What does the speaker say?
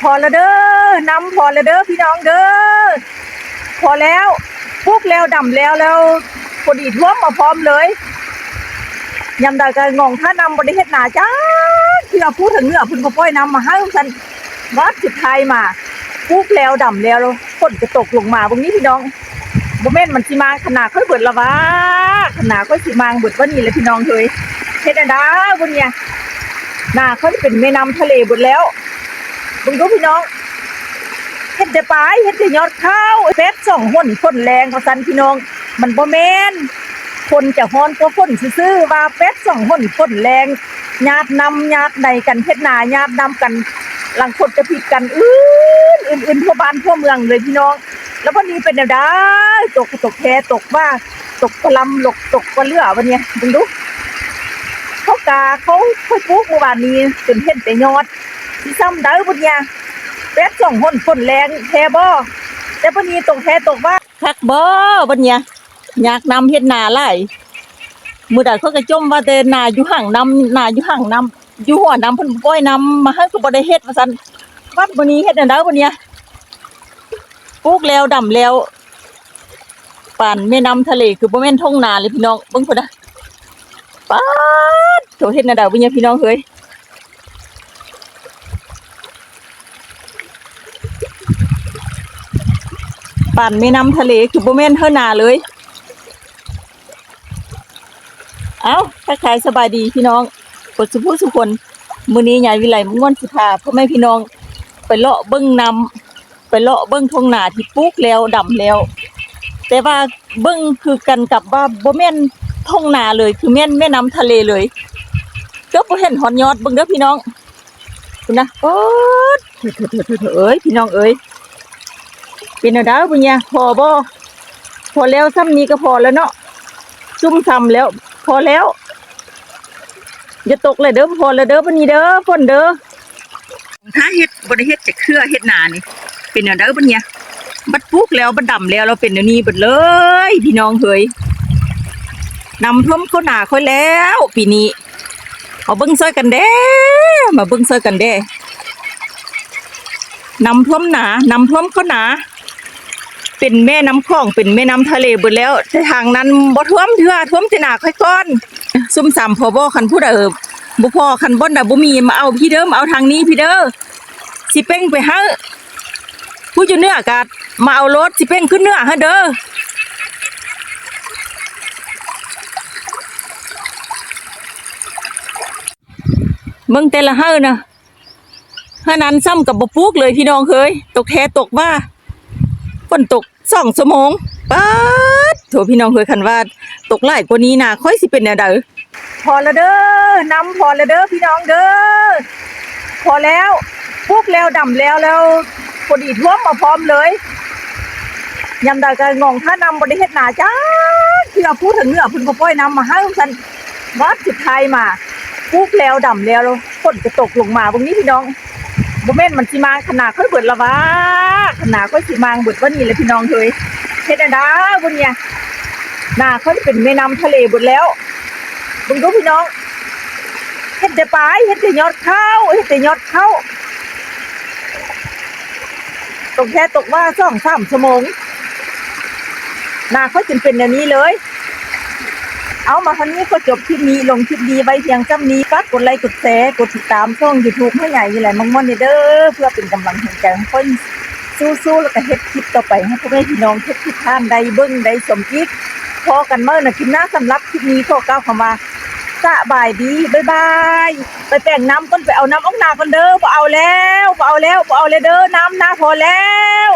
พอแล้วเด้อนำพอแล้วเด้อพี่น้องเด้อพอแล้วปลูกแล้วดำแล้วพอดีท่วมมาพร้อมเลยยำใดก็งงถ้านำบริเฮ็ดหนาจ้าที่เราพูดถึงเนื้อพุ่นก็ป้อยนำมาให้ฉันวัดสุดท้ายมาปลูกแล้วดำแล้วฝนจะตกลงมาตรงนี้พี่น้องบ่แม่นมันสิมาขนาดค่อยเบิดละวะขนาดค่อยสิมาเบิดวันนี้เลยพี่น้องเฮ้ยเฮ็ดได้บ่เนี่ยหน้าค่อยเป็นแม่น้ำทะเลเบิดแล้วบึงดูพี่น้องเฮ็ดได้ปลายเฮ็ดได้ยอดข้าวเฟซ2หนฝนแรงว่าซั่นพี่น้องมันบ่แม่นคนจะฮ้อนก็ฝนซื่อๆว่าเฟซ2หนฝนแรงญาตินำญาติใดกันเฮ็ดหน้าญาตินำกันหลังคนจะผิดกันอื่นทั่วบ้านทั่วเมืองเลยพี่น้องแล้ววันนี้เป็นแนวใดตกแท้ตกว่าตกปลำหลกตกปลาเรือวันนี้บึงดูเขาค่อยปลูกเมื่อวานนี้จนเห็นแต่ยอดที่ซ้ำได้บุญญาแป๊บ2หนฝนแรงแท้บ่แต่วันนี้ตกแท้ตกว่าคักบ่บุญญาอยากนำเฮ็ดนาหลายมื้อใดเขาก็จมว่าแต่นาอยู่ห่างนำนาอยู่ห่างนำอยู่หัวนำเพิ่นปล่อยนำมาให้ก็บ่ได้เฮ็ดว่าซั่นวัดมื้อนี้เฮ็ดจังได๋บุญญาปลูกแล้วดำแล้วป่านแม่น้ำทะเลคือบ่แม่นท้องนาเลยพี่น้องเบิ่งพุ่นน่ะป๊าดโตเฮ็ดจังได๋บุญญาพี่น้องเอ้ยป่านแม่น้ำทะเลคือบ่แม่นเฮานาเลยเอ้าทักทายสบายดีพี่น้องกดสุขคนมื้อนี้ยายวิไลม่วนสิพาพ่อแม่พี่น้องไปเลาะเบิ่งน้ำไปเลาะเบิ่งท้องนาที่ปลูกแล้วดำแล้วแต่ว่าเบิ่งคือกันกับว่าบ่แม่นท้องนาเลยคือแม่นแม่น้ำทะเลเลยเกือบบ่เห็นหอนยอดเบิ่งเด้อพี่น้องคุณนะโอ๊ดเอ้ยพี่น้องเอ้ยเป็นจังได๋บุญญาพอบ่พอแล้วซ้ำนี้ก็พอแล้วเนาะซุ่มซ้ำแล้วพอแล้วอย่าตกเลยเด้อพอแล้วเด้อบัดนี้เด้อฝนเด้อถ้าเฮ็ดบ่ได้เฮ็ดจะเครือเฮ็ดนานี่เป็นจังได๋บัดนี้บัดปลูกแล้วบัดดำแล้วเราเป็นอย่างนี้เบิดเลยพี่น้องเฮ้ยนำท่วมเข้าหน้าค่อยแล้วปีนี้มาเบิ่งซอยกันเด้มาเบิ่งซอยกันเด้นำท่วมหน้านำท่วมเข้าหน้าเป็นแม่น้ำคลองเป็นแม่น้ำทะเลเบิดแล้วแต่ทางนั้นบ่ท่วมเทื่อท่วมแต่หน้าค่อยก่อนซุ่มสามพอบ่คันผู้ใดบ่พอคันบ่น่ะบ่มีมาเอาพี่เด้อมาเอาทางนี้พี่เด้อสิเป้งไปหาผู้อยู่เหนือกะมาเอารถสิเป้งขึ้นเหนือเฮาเด้อเบิ่งแต่ละเฮาน่ะเฮานั้นซ้ำกับบ่ปลูกเลยพี่น้องเอ้ยตกแท้ตกว่าฝนตก2ชั่วโมงป๊าดโถพี่น้องเอ้ยคันว่าตกหลายกว่านี้น่ะค่อยสิเป็นแนวใดพอแล้วเด้อนำพอแล้วเด้อพี่น้องเด้อพอแล้วปลูกแล้วดำแล้วพอดีท่วมมาพร้อมเลยยำใดก็งงถ้านำบริเฮ็ดหนาจ้าที่เราพูดถึงเนื้อพุ่นก็ป้อยนำมาให้ฉันวัดสุดท้ายมาปลูกแล้วดำแล้วฝนจะตกลงมาตรงนี้พี่น้องบ่แม่นมันสิมาขนาดค่อยเบิดละวะขนาดค่อยสิมาเบิดวันนี้เลยพี่น้องเฮ้ยเฮ็ดได้บ่เนี่ยหน้าค่อยเป็นแม่น้ำทะเลเบิดแล้วบึงดูพี่น้องเฮ็ดได้ปลายเฮ็ดได้ยอดข้าวเฮ็ดได้ยอดข้าวตกแค่ตกว่า2-3 ชั่วโมงนาเขาจนเป็นอย่างนี้เลยเอามาครั้งนี้ก็จบคลิปนี้ลงคลิปนี้ไว้เพียงจำนี้ฝากกดไลค์กดแชร์กดติดตามช่อง YouTube ให้ใหญ่ใหญ่มั่งมั่นเด้อเพื่อเป็นกำลังใจให้คนสู้ๆแล้วก็เฮ็ดคลิปต่อไปให้พ่อแม่พี่น้องทุกท่านได้เบิ่งได้ชมอีกพอกันเมื่อน่ะคลิปหน้าสำหรับคลิปนี้ขอกล่าวคำว่าสบายดีบ๊ายบายไปแป้งน้ำก่อนไปเอาน้ำออกนาก่อนเด้อบ่เอาแล้วเด้อน้ำนาพอแล้ว